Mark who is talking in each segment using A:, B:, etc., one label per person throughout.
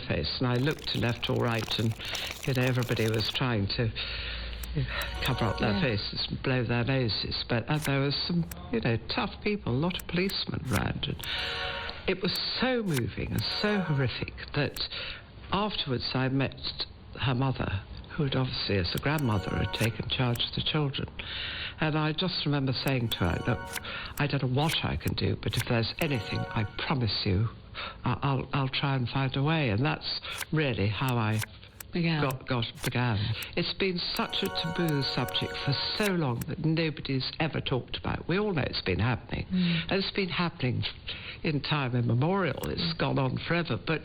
A: face, and I looked to left or right, and everybody was trying to cover up their faces and blow their noses, but there was some tough people, a lot of policemen around, and it was so moving and so horrific that afterwards I met her mother, who had obviously, as a grandmother, had taken charge of the children. And I just remember saying to her, look, I don't know what I can do, but if there's anything, I promise you, I'll try and find a way. And that's really how I began. It's been such a taboo subject for so long that nobody's ever talked about. We all know it's been happening. And it's been happening in time immemorial. It's gone on forever. But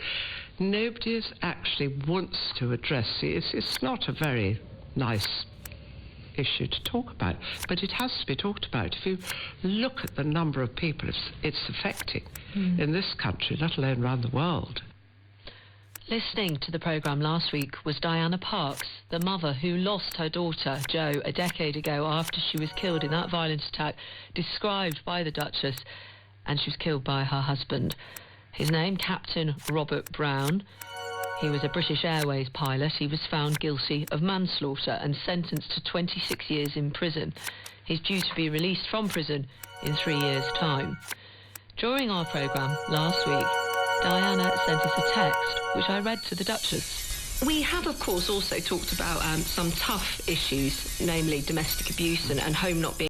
A: nobody actually wants to address it. It's not a very nice issue to talk about, but it has to be talked about. If you look at the number of people it's affecting in this country, let alone around the world.
B: Listening to the programme last week was Diana Parks, the mother who lost her daughter, Jo, a decade ago after she was killed in that violent attack described by the Duchess, and she was killed by her husband. His name, Captain Robert Brown. He was a British Airways pilot. He was found guilty of manslaughter and sentenced to 26 years in prison. He's due to be released from prison in 3 years' time. During our programme last week, Diana sent us a text, which I read to the Duchess.
C: We have, of course, also talked about some tough issues, namely domestic abuse and home not being